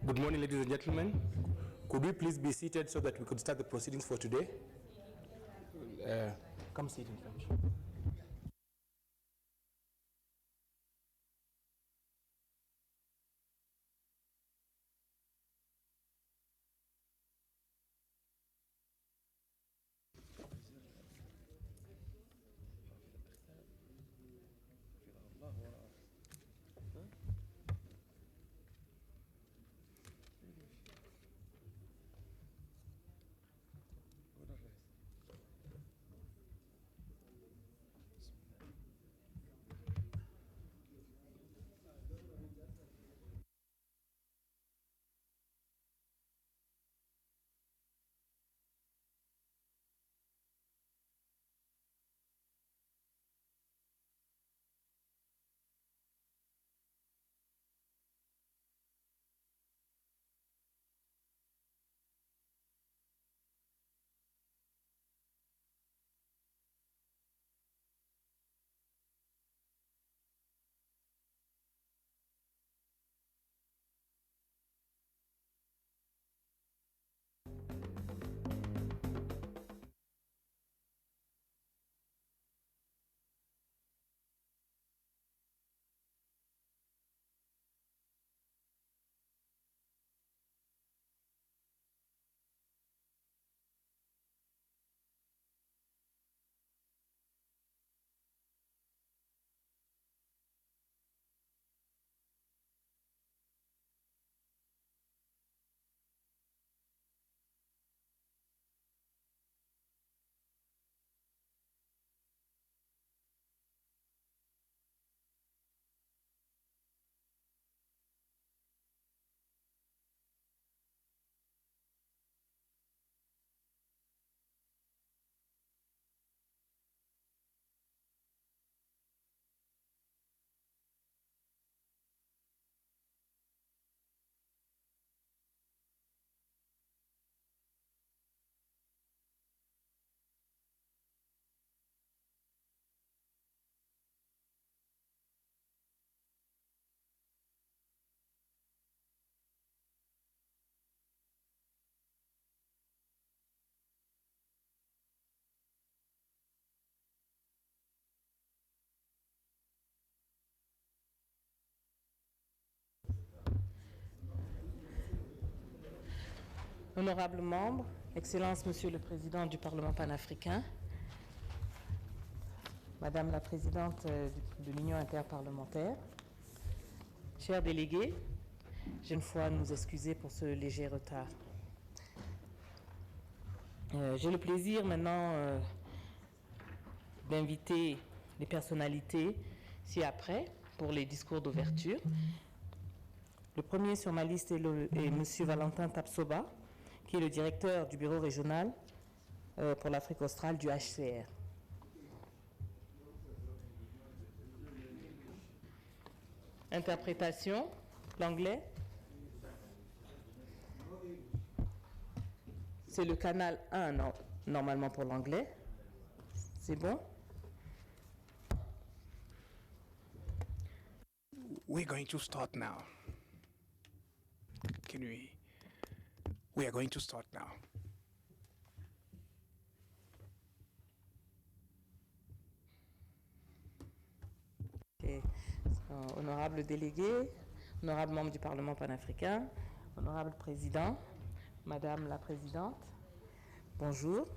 Good morning, ladies and gentlemen. Could we please be seated so that we could start the proceedings for today? Come sit in front. Honorables membres, Excellence Monsieur le Président du Parlement panafricain, Madame la Présidente de l'Union interparlementaire, chers délégués, j'ai une fois à nous excuser pour ce léger retard. J'ai le plaisir maintenant d'inviter les personnalités ci-après pour les discours d'ouverture. Le premier sur ma liste est M. Valentin Tapsoba, qui est le directeur du bureau régional pour l'Afrique australe du HCR. Interprétation, l'anglais. C'est le canal 1 normalement pour l'anglais. C'est bon? We're going to start now. We are going to start now. Okay. Honorable délégué, honorable membre du Parlement panafricain, honorable président, Madame la Présidente, bonjour.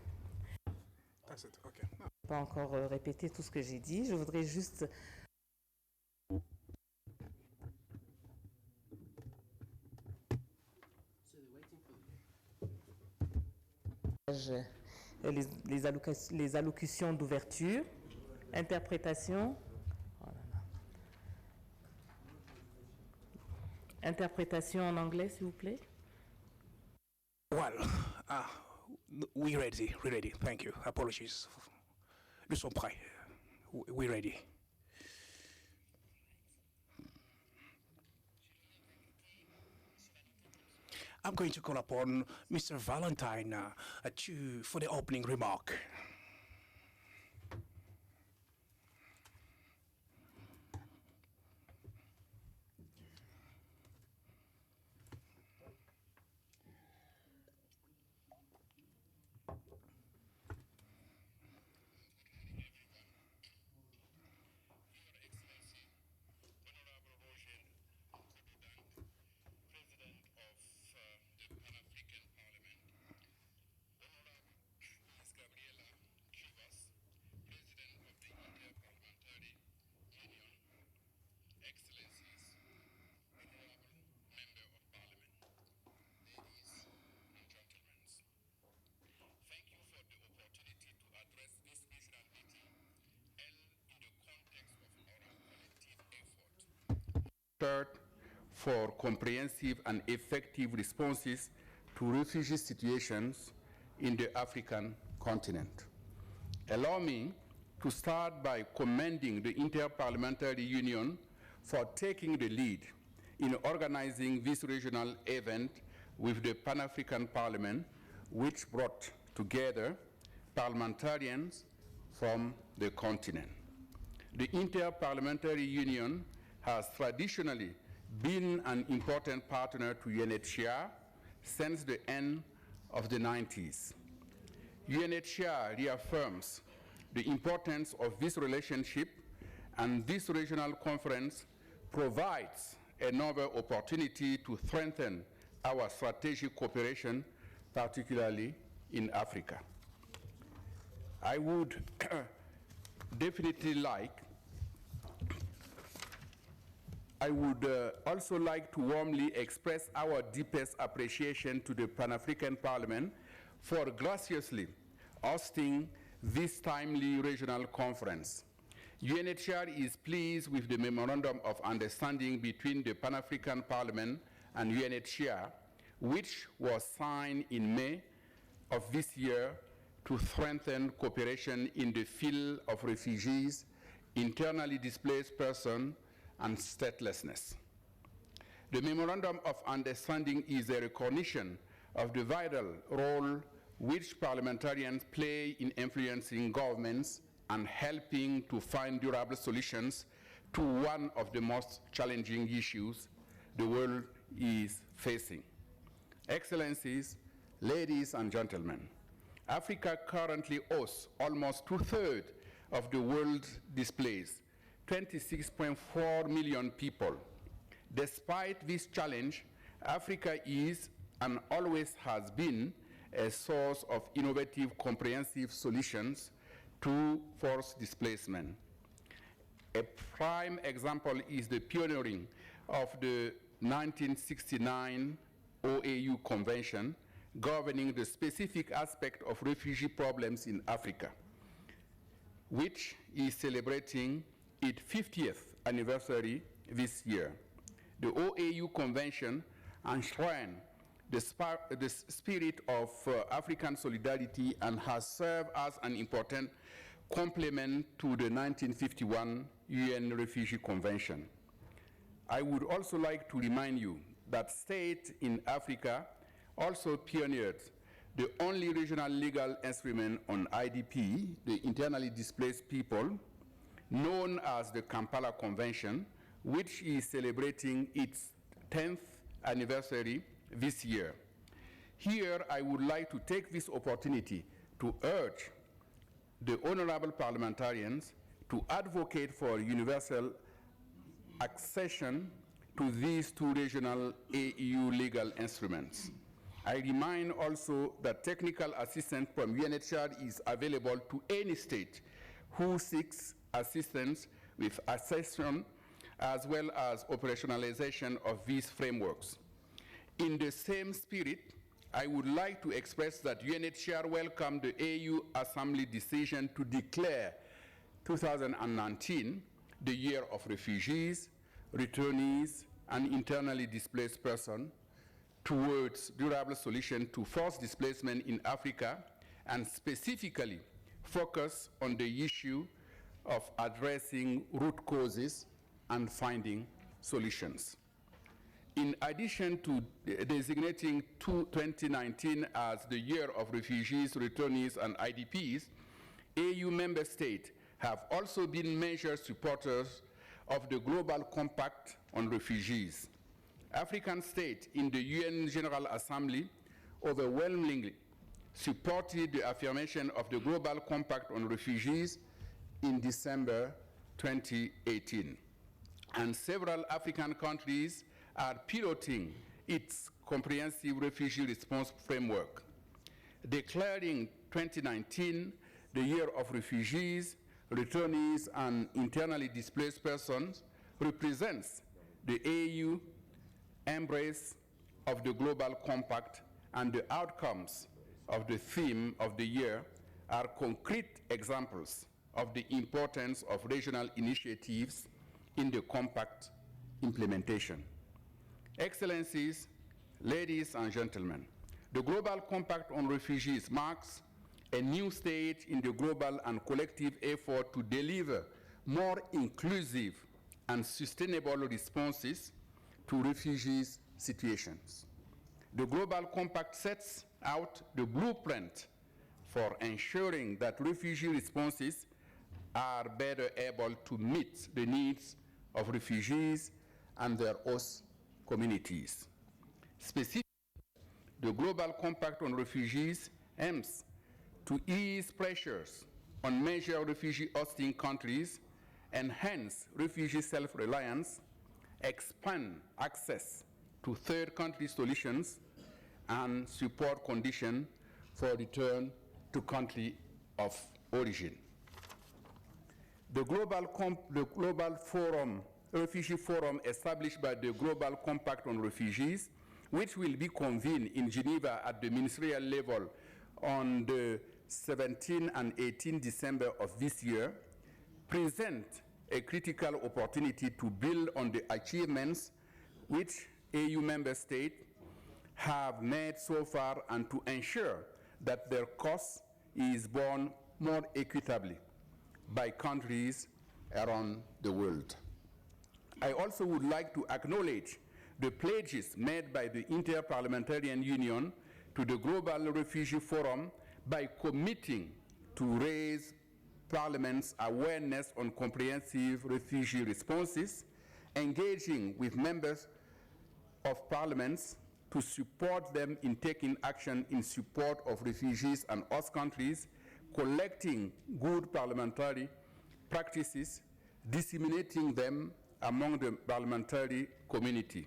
That's it. Okay. Je ne vais pas encore répéter tout ce que j'ai dit, je voudrais juste les allocutions d'ouverture, interprétation. Oh là là. Interprétation en anglais, s'il vous plaît. Well, we're ready. We're ready. Thank you. Apologies. Nous sommes prêts. We're ready. I'm going to call upon Mr. Valentine for the opening remark. Third, for comprehensive and effective responses to refugee situations in the African continent. Allow me to start by commending the Inter-Parliamentary Union for taking the lead in organizing this regional event with the Pan-African Parliament, which brought together parliamentarians from the continent. The Inter-Parliamentary Union has traditionally been an important partner to UNHCR since the end of the 90s. UNHCR reaffirms the importance of this relationship, and this regional conference provides another opportunity to strengthen our strategic cooperation, particularly in Africa. I would also like to warmly express our deepest appreciation to the Pan-African Parliament for graciously hosting this timely regional conference. UNHCR is pleased with the Memorandum of Understanding between the Pan-African Parliament and UNHCR, which was signed in May of this year to strengthen cooperation in the field of refugees, internally displaced persons, and statelessness. The Memorandum of Understanding is a recognition of the vital role which parliamentarians play in influencing governments and helping to find durable solutions to one of the most challenging issues the world is facing. Excellencies, ladies and gentlemen, Africa currently hosts almost 2/3 of the world's displaced, 26.4 million people. Despite this challenge, Africa is and always has been a source of innovative, comprehensive solutions to forced displacement. A prime example is the pioneering of the 1969 OAU Convention governing the specific aspect of refugee problems in Africa, which is celebrating its 50th anniversary this year. The OAU Convention enshrined the spirit of African solidarity and has served as an important complement to the 1951 UN Refugee Convention. I would also like to remind you that states in Africa also pioneered the only regional legal instrument on IDP, the internally displaced people, known as the Kampala Convention, which is celebrating its 10th anniversary this year. Here, I would like to take this opportunity to urge the honorable parliamentarians to advocate for universal accession to these two regional AEU legal instruments. I remind also that technical assistance from UNHCR is available to any state who seeks assistance with accession as well as operationalization of these frameworks. In the same spirit, I would like to express that UNHCR welcomed the AU Assembly decision to declare 2019 the year of refugees, returnees, and internally displaced persons towards durable solution to forced displacement in Africa, and specifically focus on the issue of addressing root causes and finding solutions. In addition to designating 2019 as the year of refugees, returnees, and IDPs, AU member states have also been major supporters of the Global Compact on Refugees. African states in the UN General Assembly overwhelmingly supported the affirmation of the Global Compact on Refugees in December 2018. And several African countries are piloting its comprehensive refugee response framework. Declaring 2019 the year of refugees, returnees, and internally displaced persons represents the AU embrace of the Global Compact, and the outcomes of the theme of the year are concrete examples of the importance of regional initiatives in the Compact implementation. Excellencies, ladies and gentlemen, the Global Compact on Refugees marks a new stage in the global and collective effort to deliver more inclusive and sustainable responses to refugees situations. The Global Compact sets out the blueprint for ensuring that refugee responses are better able to meet the needs of refugees and their host communities. Specifically, the Global Compact on Refugees aims to ease pressures on major refugee hosting countries, enhance refugee self-reliance, expand access to third country solutions, and support conditions for return to country of origin. The Global Forum, Refugee Forum established by the Global Compact on Refugees, which will be convened in Geneva at the ministerial level on the 17 and 18 December of this year, present a critical opportunity to build on the achievements which EU member states have made so far and to ensure that their cost is borne more equitably by countries around the world. I also would like to acknowledge the pledges made by the Inter-Parliamentary Union to the Global Refugee Forum by committing to raise Parliament's awareness on comprehensive refugee responses, engaging with members of parliaments to support them in taking action in support of refugees and host countries, collecting good parliamentary practices, disseminating them among the parliamentary community,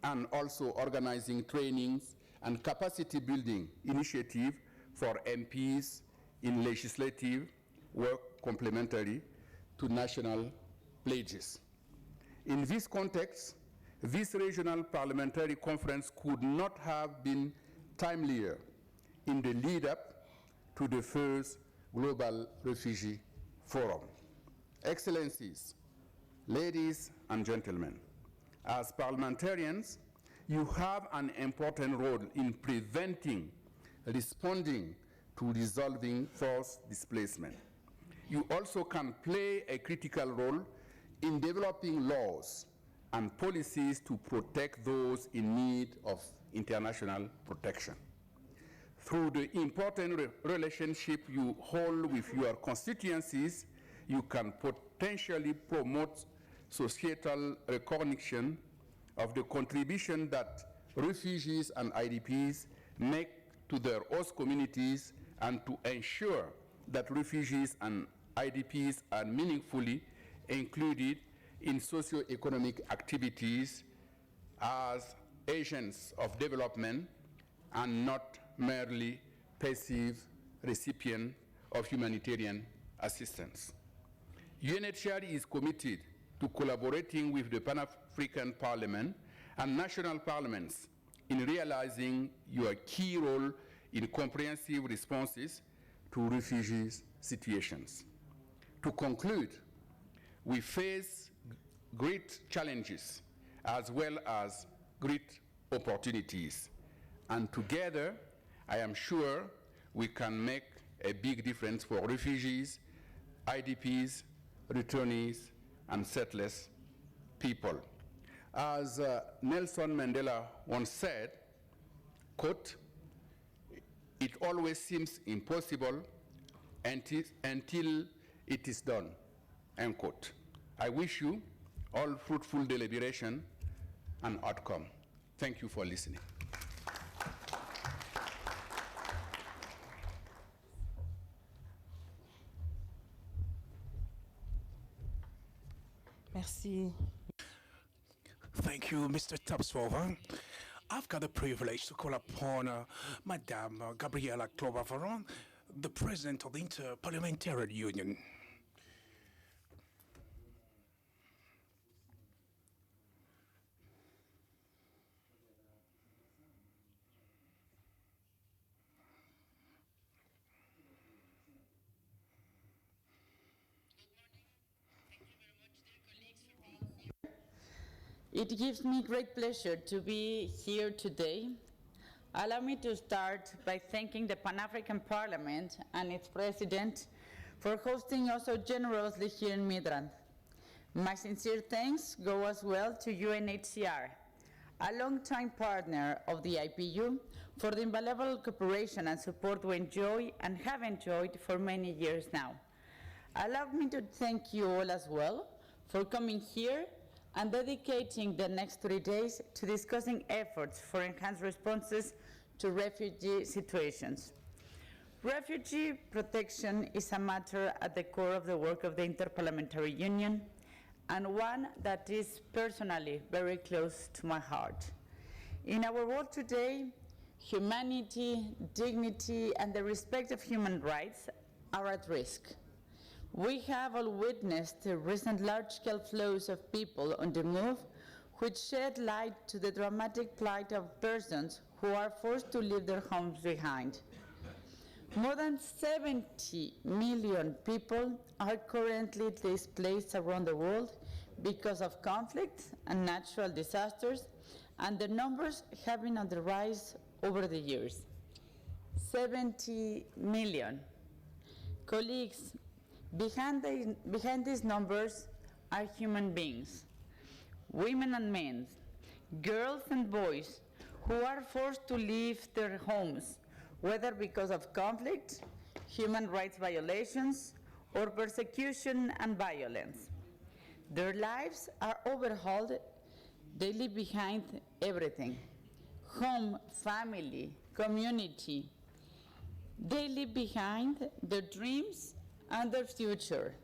and also organizing trainings and capacity building initiatives for MPs in legislative work complementary to national pledges. In this context, this regional parliamentary conference could not have been timelier in the lead up to the first Global Refugee Forum. Excellencies, ladies and gentlemen, as parliamentarians, you have an important role in preventing, responding to resolving forced displacement. You also can play a critical role in developing laws and policies to protect those in need of international protection. Through the important relationship you hold with your constituencies, you can potentially promote societal recognition of the contribution that refugees and IDPs make to their host communities and to ensure that refugees and IDPs are meaningfully included in socio-economic activities as agents of development and not merely passive recipients of humanitarian assistance. UNHCR is committed to collaborating with the Pan-African Parliament and national parliaments in realizing your key role in comprehensive responses to refugees situations. To conclude, we face great challenges as well as great opportunities. And together, I am sure we can make a big difference for refugees, IDPs, returnees, and settlers people. As Nelson Mandela once said, quote, "It always seems impossible until it is done," end quote. I wish you all fruitful deliberation and outcome. Thank you for listening. Merci. Thank you, Mr. Tapsova. I've got the privilege to call upon Madame Gabriela Clover-Varon, the President of the Inter-Parliamentary Union. It gives me great pleasure to be here today. Allow me to start by thanking the Pan-African Parliament and its President for hosting us so generously here in Midrand. My sincere thanks go as well to UNHCR, a longtime partner of the IPU, for the invaluable cooperation and support we enjoy and have enjoyed for many years now. Allow me to thank you all as well for coming here and dedicating the next 3 days to discussing efforts for enhanced responses to refugee situations. Refugee protection is a matter at the core of the work of the Inter-Parliamentary Union, and one that is personally very close to my heart. In our world today, humanity, dignity, and the respect of human rights are at risk. We have all witnessed the recent large-scale flows of people on the move, which shed light to the dramatic plight of persons who are forced to leave their homes behind. More than 70 million people are currently displaced around the world because of conflicts and natural disasters, and the numbers have been on the rise over the years. 70 million. Colleagues, behind these numbers are human beings, women and men, girls and boys, who are forced to leave their homes, whether because of conflict, human rights violations, or persecution and violence. Their lives are overhauled. They leave behind everything: home, family, community. They leave behind their dreams and their future.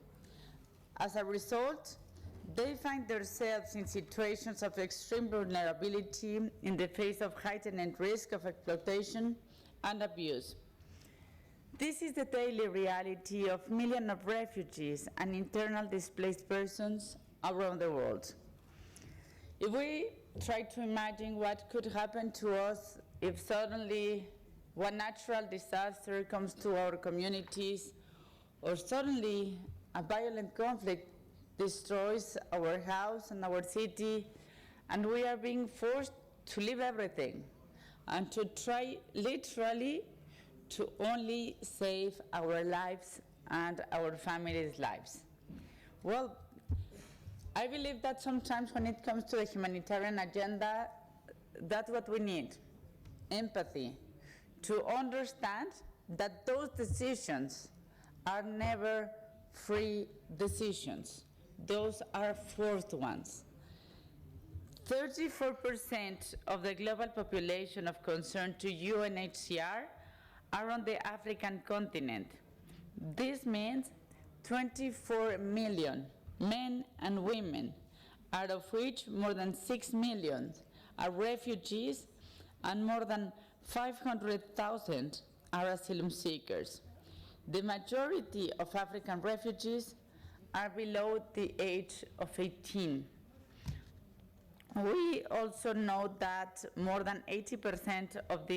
As a result, they find themselves in situations of extreme vulnerability in the face of heightened risk of exploitation and abuse. This is the daily reality of millions of refugees and internally displaced persons around the world. If we try to imagine what could happen to us if suddenly one natural disaster comes to our communities, or suddenly a violent conflict destroys our house and our city, and we are being forced to leave everything and to try literally to only save our lives and our families' lives. Well, I believe that sometimes when it comes to the humanitarian agenda, that's what we need: empathy, to understand that those decisions are never free decisions. Those are forced ones. 34% of the global population of concern to UNHCR are on the African continent. This means 24 million men and women, out of which more than 6 million are refugees and more than 500,000 are asylum seekers. The majority of African refugees are below the age of 18. We also know that more than 80% of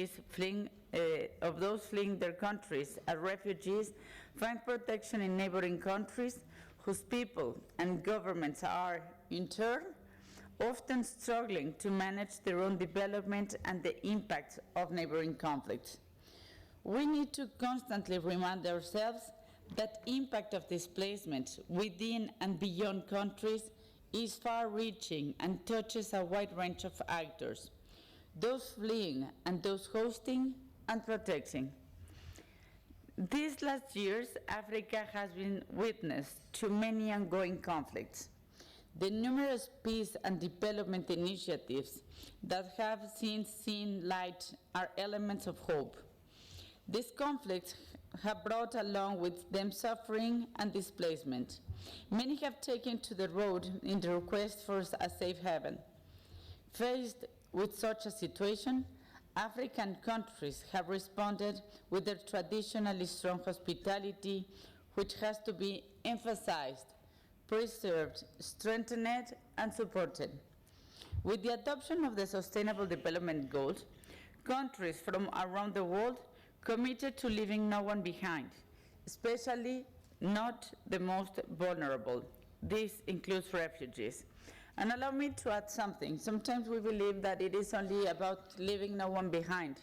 those fleeing their countries as refugees find protection in neighboring countries whose people and governments are, in turn, often struggling to manage their own development and the impact of neighboring conflicts. We need to constantly remind ourselves that impact of displacement within and beyond countries is far-reaching and touches a wide range of actors, those fleeing and those hosting and protecting. These last years, Africa has been witness to many ongoing conflicts. The numerous peace and development initiatives that have since seen light are elements of hope. These conflicts have brought along with them suffering and displacement. Many have taken to the road in the request for a safe haven. Faced with such a situation, African countries have responded with their traditionally strong hospitality, which has to be emphasized, preserved, strengthened, and supported. With the adoption of the Sustainable Development Goals, countries from around the world committed to leaving no one behind, especially not the most vulnerable. This includes refugees. And allow me to add something. Sometimes we believe that it is only about leaving no one behind.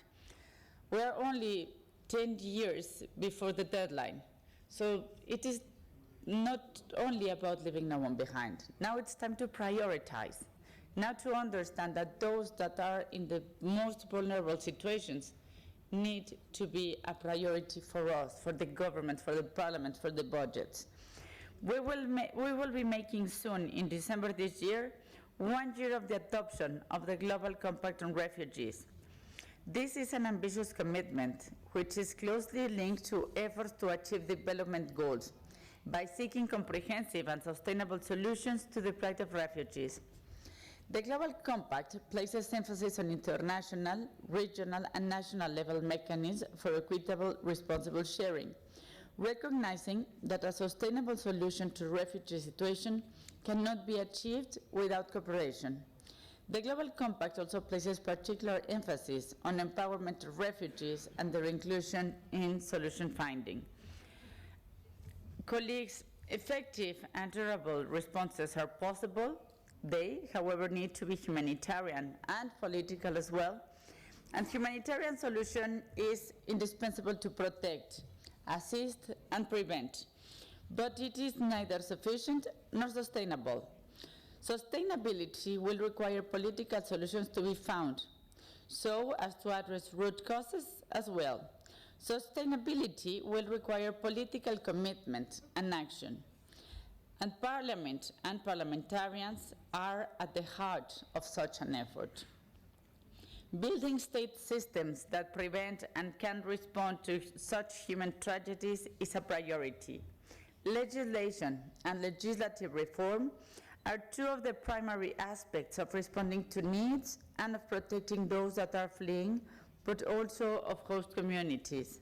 We are only 10 years before the deadline. So it is not only about leaving no one behind. Now it's time to prioritize. Now to understand that those that are in the most vulnerable situations need to be a priority for us, for the government, for the parliament, for the budgets. We will be making soon, in December this year, 1 year of the adoption of the Global Compact on Refugees. This is an ambitious commitment, which is closely linked to efforts to achieve development goals by seeking comprehensive and sustainable solutions to the plight of refugees. The Global Compact places emphasis on international, regional, and national level mechanisms for equitable, responsible sharing, recognizing that a sustainable solution to refugee situation cannot be achieved without cooperation. The Global Compact also places particular emphasis on empowerment of refugees and their inclusion in solution finding. Colleagues, effective and durable responses are possible. They, however, need to be humanitarian and political as well. And humanitarian solution is indispensable to protect, assist, and prevent. But it is neither sufficient nor sustainable. Sustainability will require political solutions to be found, so as to address root causes as well. Sustainability will require political commitment and action. And Parliament and parliamentarians are at the heart of such an effort. Building state systems that prevent and can respond to such human tragedies is a priority. Legislation and legislative reform are two of the primary aspects of responding to needs and of protecting those that are fleeing, but also of host communities.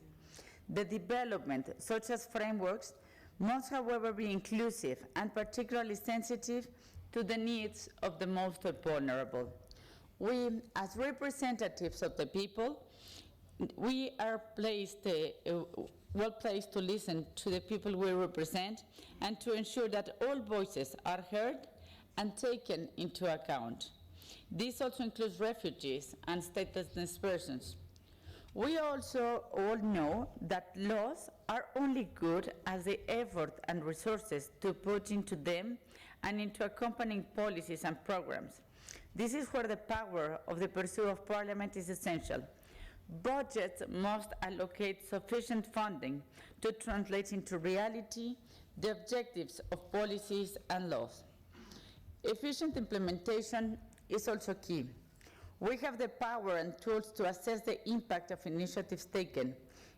The development, such as frameworks, must, however, be inclusive and particularly sensitive to the needs of the most vulnerable. We, as representatives of the people, we are well placed to listen to the people we represent and to ensure that all voices are heard and taken into account. This also includes refugees and stateless persons. We also all know that laws are only good as the effort and resources to put into them and into accompanying policies and programs. This is where the power of the pursuit of Parliament is essential. Budgets must allocate sufficient funding to translate into reality the objectives of policies and laws. Efficient implementation is also key. We have the power and tools to assess the impact of initiatives taken,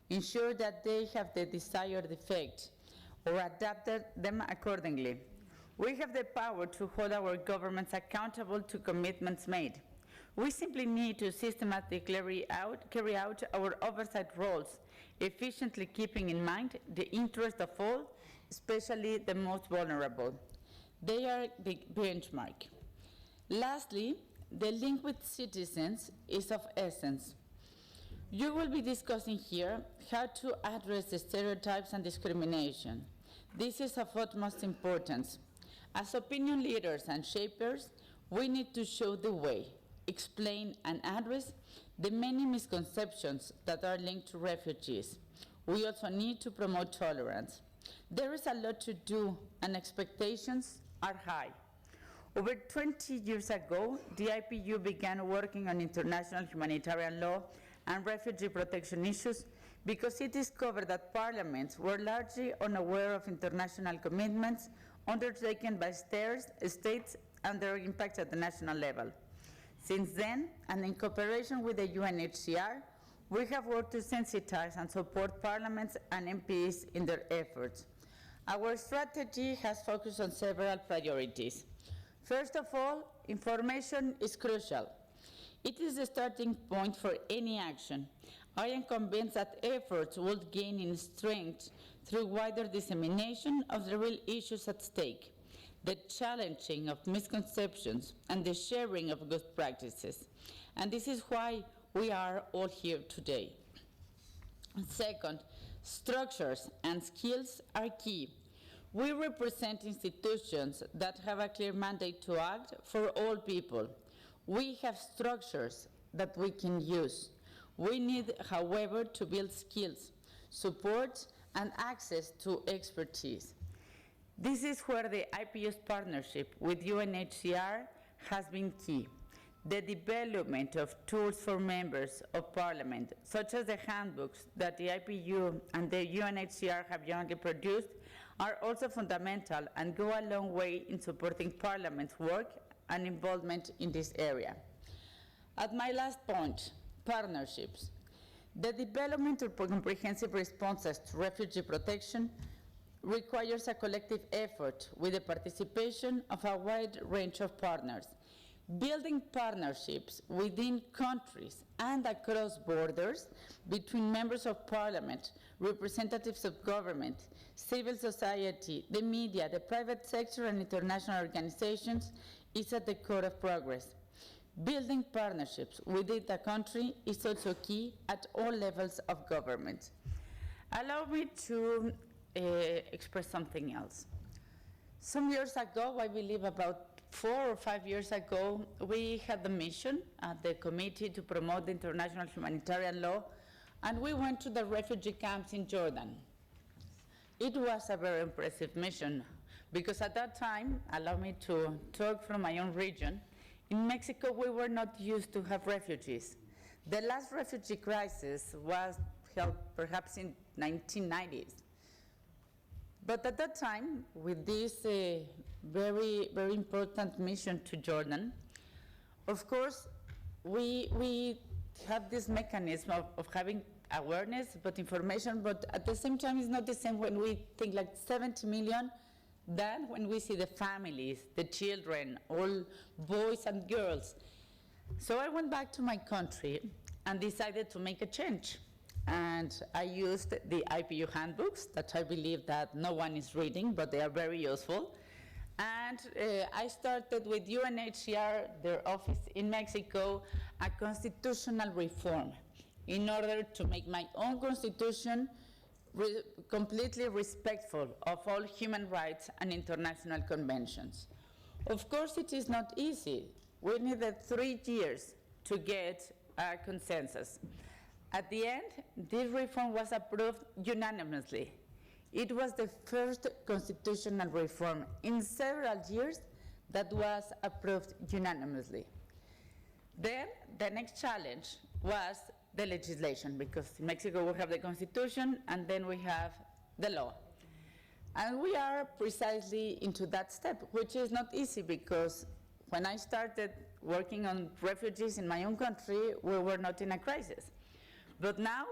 ensure that they have the desired effect, or adapt them accordingly. We have the power to hold our governments accountable to commitments made. We simply need to systematically carry out our oversight roles, efficiently keeping in mind the interest of all, especially the most vulnerable. They are the benchmark. Lastly, the link with citizens is of essence. You will be discussing here how to address the stereotypes and discrimination. This is of utmost importance. As opinion leaders and shapers, we need to show the way, explain and address the many misconceptions that are linked to refugees. We also need to promote tolerance. There is a lot to do and expectations are high. Over 20 years ago, the IPU began working on international humanitarian law and refugee protection issues because it discovered that parliaments were largely unaware of international commitments undertaken by states and their impact at the national level. Since then, and in cooperation with the UNHCR, we have worked to sensitize and support parliaments and MPs in their efforts. Our strategy has focused on several priorities. First of all, information is crucial. It is the starting point for any action. I am convinced that efforts will gain in strength through wider dissemination of the real issues at stake, the challenging of misconceptions, and the sharing of good practices. And this is why we are all here today. Second, structures and skills are key. We represent institutions that have a clear mandate to act for all people. We have structures that we can use. We need, however, to build skills, support, and access to expertise. This is where the IPU's partnership with UNHCR has been key. The development of tools for members of parliament, such as the handbooks that the IPU and the UNHCR have jointly produced, are also fundamental and go a long way in supporting Parliament's work and involvement in this area. At my last point, partnerships. The development of comprehensive responses to refugee protection requires a collective effort with the participation of a wide range of partners. Building partnerships within countries and across borders between members of parliament, representatives of government, civil society, the media, the private sector, and international organizations is at the core of progress. Building partnerships within the country is also key at all levels of government. Allow me to express something else. Some years ago, I believe about 4 or 5 years ago, we had the mission at the Committee to Promote the International Humanitarian Law, and we went to the refugee camps in Jordan. It was a very impressive mission because at that time, allow me to talk from my own region, in Mexico we were not used to have refugees. The last refugee crisis was held perhaps in 1990s. But at that time, with this very, very important mission to Jordan, of course, we have this mechanism of having awareness, but information, but at the same time, it's not the same when we think like 70 million than when we see the families, the children, all boys and girls. So I went back to my country and decided to make a change. And I used the IPU handbooks that I believe that no one is reading, but they are very useful. And I started with UNHCR, their office in Mexico, a constitutional reform in order to make my own constitution completely respectful of all human rights and international conventions. Of course, it is not easy. We needed 3 years to get a consensus. At the end, this reform was approved unanimously. It was the first constitutional reform in several years that was approved unanimously. Then, the next challenge was the legislation, because in Mexico we have the constitution and then we have the law. And we are precisely into that step, which is not easy because when I started working on refugees in my own country, we were not in a crisis. But now,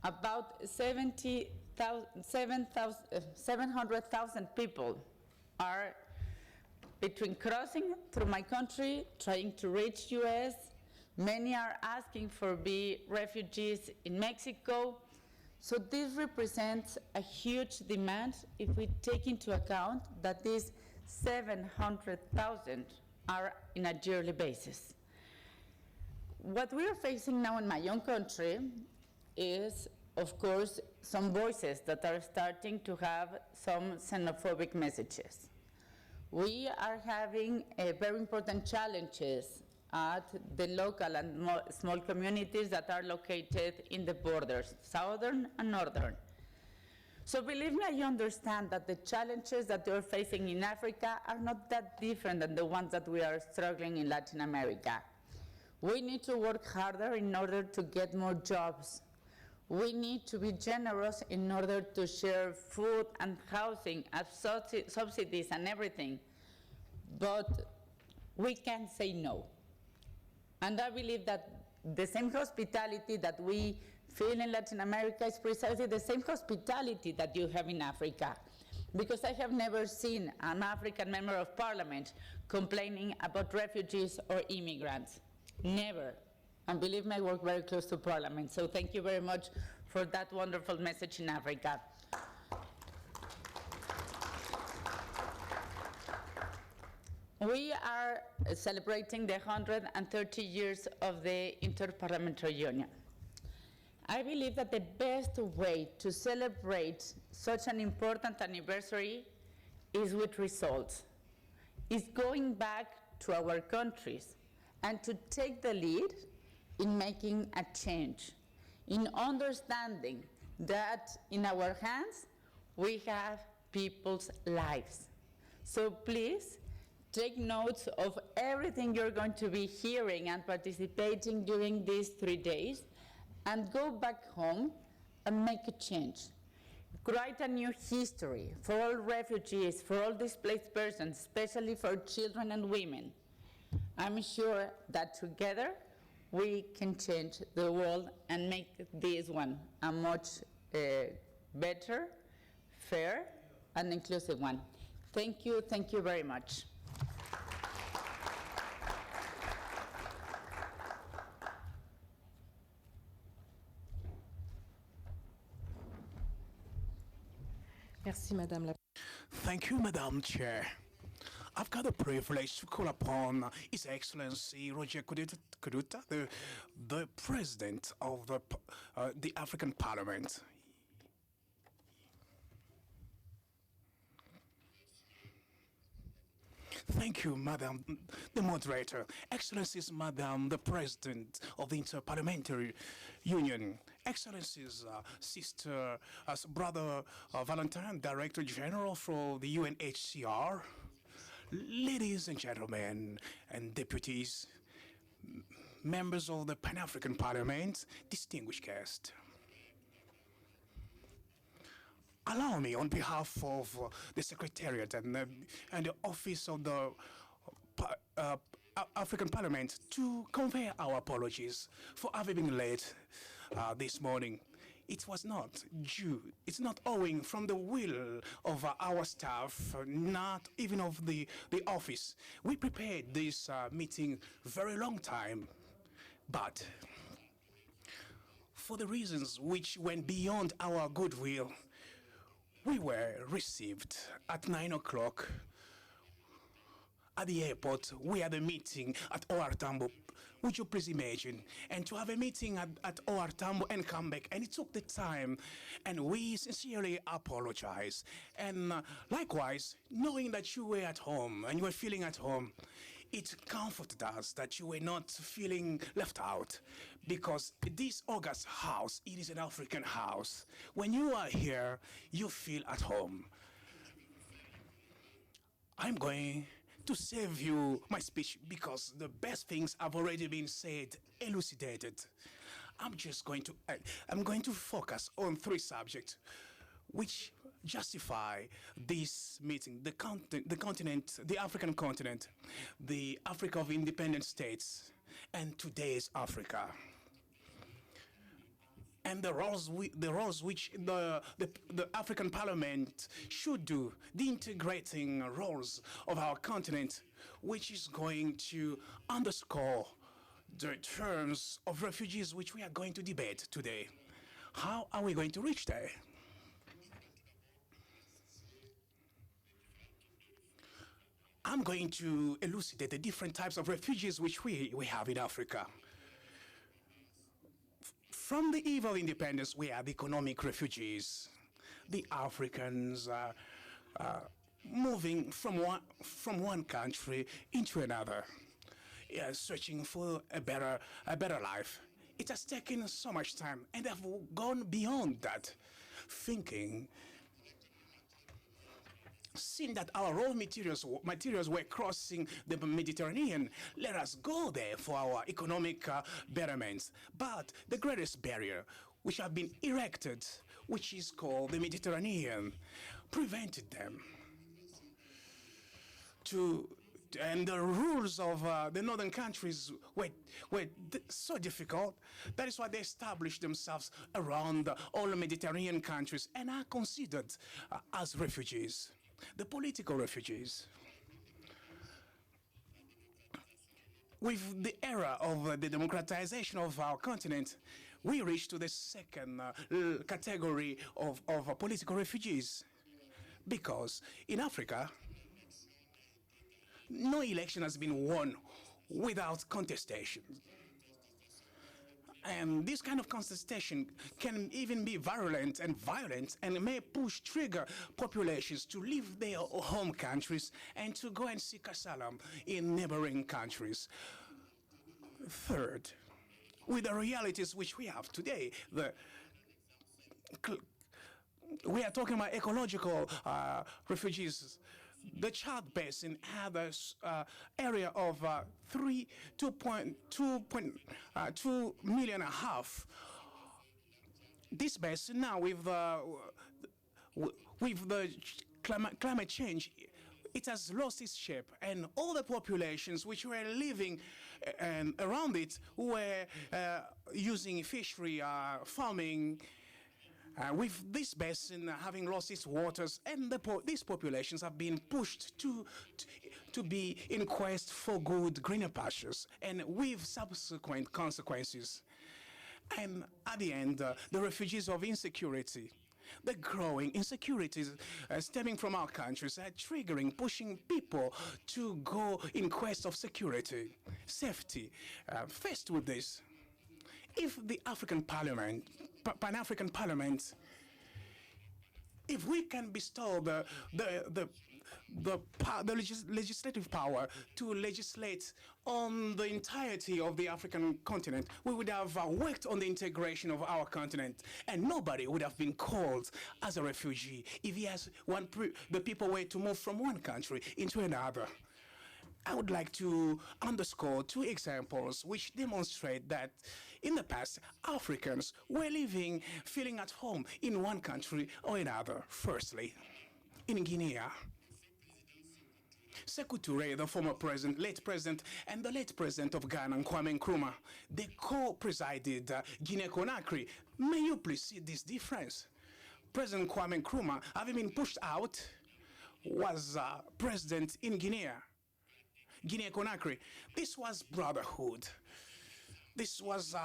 about 700,000 people are between crossing through my country, trying to reach US. Many are asking for be refugees in Mexico. So this represents a huge demand if we take into account that these 700,000 are in a yearly basis. What we are facing now in my own country is, of course, some voices that are starting to have some xenophobic messages. We are having very important challenges at the local and small communities that are located in the borders, southern and northern. So believe me, I understand that the challenges that we're facing in Africa are not that different than the ones that we are struggling in Latin America. We need to work harder in order to get more jobs. We need to be generous in order to share food and housing, subsidies and everything. But we can't say no. And I believe that the same hospitality that we feel in Latin America is precisely the same hospitality that you have in Africa. Because I have never seen an African member of parliament complaining about refugees or immigrants. Never. And believe me, I work very close to Parliament. So thank you very much for that wonderful message in Africa. We are celebrating the 130 years of the Inter-Parliamentary Union. I believe that the best way to celebrate such an important anniversary is with results, is going back to our countries and to take the lead in making a change, in understanding that in our hands we have people's lives. So please take notes of everything you're going to be hearing and participating during these 3 days, and go back home and make a change. Write a new history for all refugees, for all displaced persons, especially for children and women. I'm sure that together we can change the world and make this one a much better, fair, and inclusive one. Thank you very much. Merci, Madame la Thank you, Madam Chair. I've got the privilege to call upon His Excellency Roger Kuduta, the President of the African Parliament. Thank you, Madam the Moderator. Excellencies, Madam the President of the Inter-Parliamentary Union. Excellencies, Sister, Brother Valentine, Director General for the UNHCR. Ladies and gentlemen and deputies, members of the Pan-African Parliament, distinguished guests. Allow me, on behalf of the Secretariat and the Office of the African Parliament, to convey our apologies for having been late this morning. It's not owing from the will of our staff, not even of the office. We prepared this meeting very long time, but for the reasons which went beyond our goodwill, we were received at 9 o'clock at the airport. We had a meeting at OR Tambo. Would you please imagine? And to have a meeting at OR Tambo and come back, and it took the time, and we sincerely apologize. And likewise, knowing that you were at home and you were feeling at home, it comforted us that you were not feeling left out, because this August house, it is an African house. When you are here, you feel at home. I'm going to save you my speech because the best things have already been said, elucidated. I'm going to focus on 3 subjects which justify this meeting: the continent, the African continent, the Africa of independent states, and today's Africa. And the roles which the African Parliament should do, the integrating roles of our continent, which is going to underscore the terms of refugees which we are going to debate today. How are we going to reach there? I'm going to elucidate the different types of refugees which we have in Africa. From the eve of independence, we have economic refugees. The Africans moving from one country into another, searching for a better life. It has taken so much time, and have gone beyond that, thinking, seeing that our raw materials were crossing the Mediterranean, let us go there for our economic betterments. But the greatest barrier which have been erected, which is called the Mediterranean, prevented them and the rules of the northern countries were so difficult. That is why they established themselves around all the Mediterranean countries and are considered as refugees. The political refugees. With the era of the democratization of our continent, we reached to the second category of political refugees. Because in Africa, no election has been won without contestation. And this kind of contestation can even be virulent and violent and may trigger populations to leave their home countries and to go and seek asylum in neighboring countries. Third, with the realities which we have today, we are talking about ecological refugees. The Chad Basin had an area of 2.2 million and a half. This basin now with the climate change, it has lost its shape, and all the populations which were living around it were using fishery, farming. With this basin having lost its waters, and these populations have been pushed to be in quest for good greener pastures, and with subsequent consequences. And at the end, the refugees of insecurity, the growing insecurities stemming from our countries are pushing people to go in quest of security, safety. Faced with this, if the African Parliament, Pan-African Parliament, if we can bestow the legislative power to legislate on the entirety of the African continent, we would have worked on the integration of our continent, and nobody would have been called as a refugee if the people were to move from one country into another. I would like to underscore two examples which demonstrate that in the past, Africans were feeling at home in one country or another. Firstly, in Guinea, Sekou Touré, the former president, late president, and the late president of Ghana, Kwame Nkrumah, they co-presided Guinea-Conakry. May you please see this difference? President Kwame Nkrumah, having been pushed out, was president in Guinea-Conakry. This was brotherhood. This was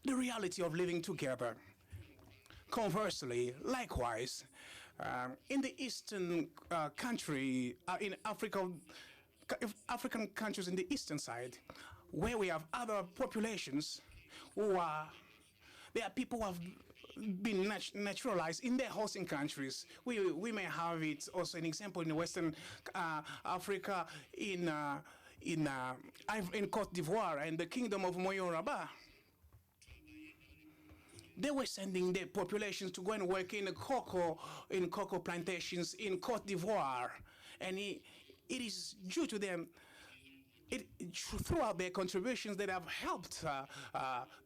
the reality of living together. Conversely, likewise, in the eastern in African countries in the eastern side, where we have other populations there are people who have been naturalized in their hosting countries. We may have it also an example in Western Africa, in Côte d'Ivoire and the Kingdom of Moyen-Rabat. They were sending their populations to go and work in cocoa plantations in Côte d'Ivoire, and it is due to them. Throughout their contributions that have helped,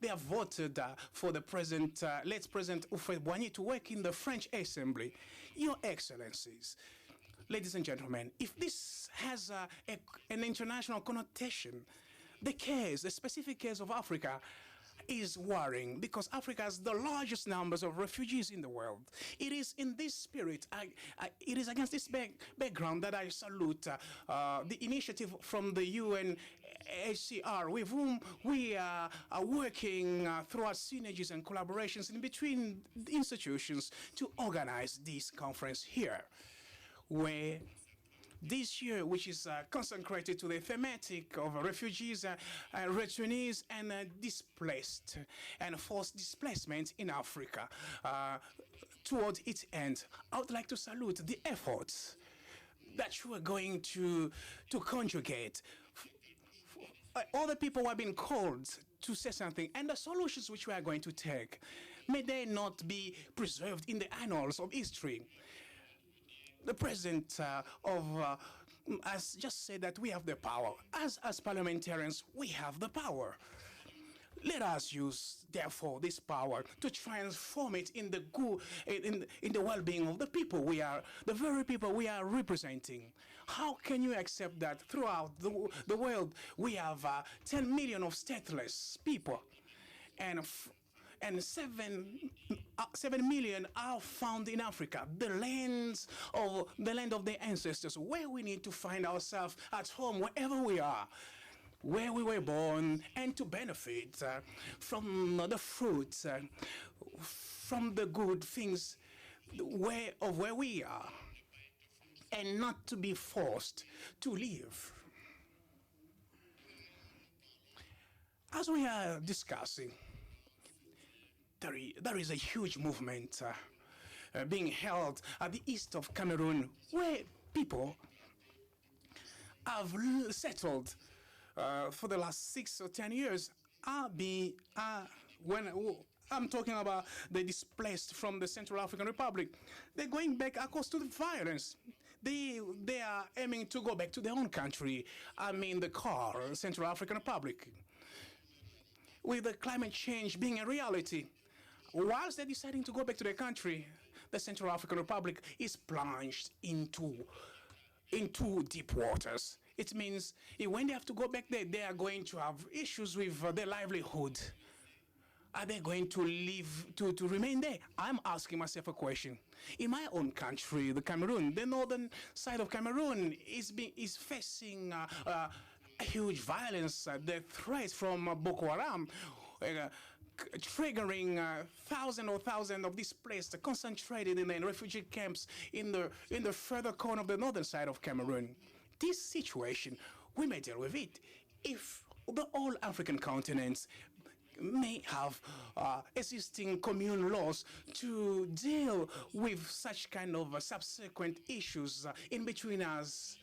they have voted for the late President Houphouët-Boigny to work in the French Assembly. Your Excellencies, ladies and gentlemen, if this has an international connotation, the specific case of Africa is worrying, because Africa has the largest numbers of refugees in the world. It is in this spirit, it is against this background that I salute the initiative from the UNHCR, with whom we are working through our synergies and collaborations in between the institutions to organize this conference here, where this year, which is consecrated to the thematic of refugees, returnees, and displaced and forced displacement in Africa, towards its end, I would like to salute the efforts that you are going to conjugate. All the people who have been called to say something, and the solutions which we are going to take, may they not be preserved in the annals of history. The president has just said that we have the power. As parliamentarians, we have the power. Let us use, therefore, this power to transform it in the good, in the well-being of the people the very people we are representing. How can you accept that throughout the world we have 10 million of stateless people, and 7 million are found in Africa, the land of their ancestors, where we need to find ourselves at home wherever we are, where we were born, and to benefit from the fruits, from the good things where we are, and not to be forced to leave. As we are discussing, there is a huge movement being held at the east of Cameroon where people have settled for the last 6 or 10 years. When I'm talking about the displaced from the Central African Republic, they're going back, of course, to the violence. They are aiming to go back to their own country. I mean, the CAR, Central African Republic. With the climate change being a reality, whilst they're deciding to go back to their country, the Central African Republic is plunged into deep waters. It means when they have to go back there, they are going to have issues with their livelihood. Are they going to remain there? I'm asking myself a question. In my own country, the Cameroon, the northern side of Cameroon is facing huge violence, the threat from Boko Haram, triggering thousands of displaced concentrated in the refugee camps in the further corner of the northern side of Cameroon. This situation, we may deal with it if the all African continents may have existing commune laws to deal with such kind of subsequent issues in between us.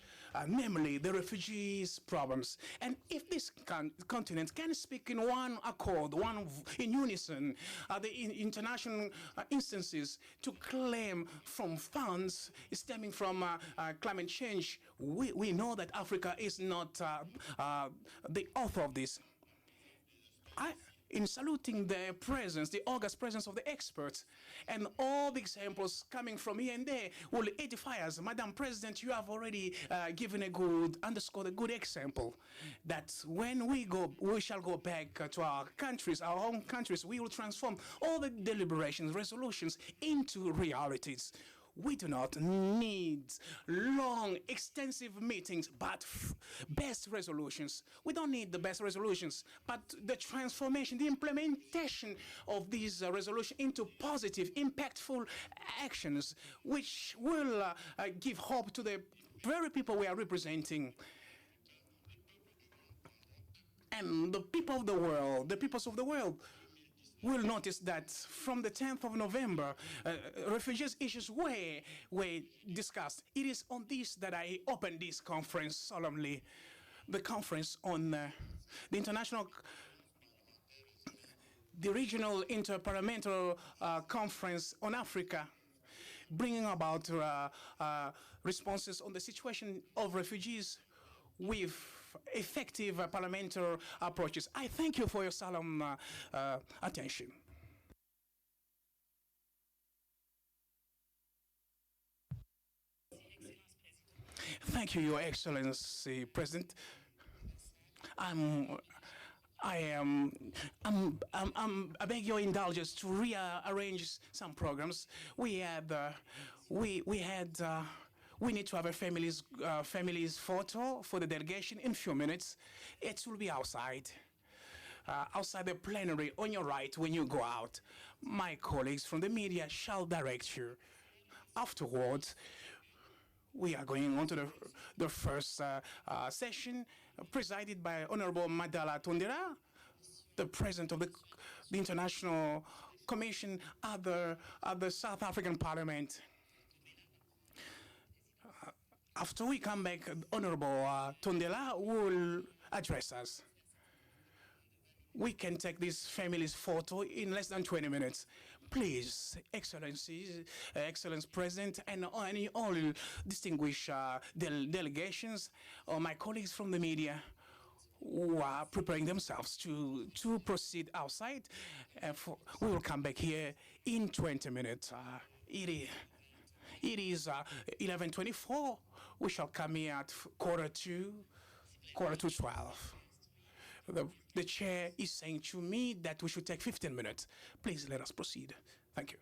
Namely the refugees' problems. And if this continent can speak in one accord, in unison, the international instances to claim from funds stemming from climate change, we know that Africa is not the author of this. In saluting the presence, the august presence of the experts, and all the examples coming from here and there will edify us. Madam President, you have already underscored a good example that when we shall go back to our countries, our home countries, we will transform all the deliberations, resolutions into realities. We do not need long, extensive meetings, but best resolutions. We don't need the best resolutions, but the transformation, the implementation of these resolutions into positive, impactful actions, which will give hope to the very people we are representing. And the people of the world, the peoples of the world, will notice that from the 10th of November, refugees issues were discussed. It is on this that I opened this conference solemnly, the conference on the regional Inter-Parliamentary conference on Africa, bringing about responses on the situation of refugees with effective parliamentary approaches. I thank you for your solemn attention. Thank you, Your Excellency, President. I beg your indulgence to rearrange some programs. We need to have a family's photo for the delegation in a few minutes. It will be outside the plenary on your right when you go out. My colleagues from the media shall direct you. Afterwards, we are going on to the first session presided by Honorable Madala Tondela, the President of the International Commission at the South African Parliament. After we come back, Honorable Tondela will address us. We can take this family's photo in less than 20 minutes. Please, Excellencies, Excellence President, and all distinguished delegations, or my colleagues from the media, who are preparing themselves to proceed outside. We will come back here in 20 minutes. It is 11:24. We shall come here at quarter to 12. The chair is saying to me that we should take 15 minutes. Please let us proceed. Thank you.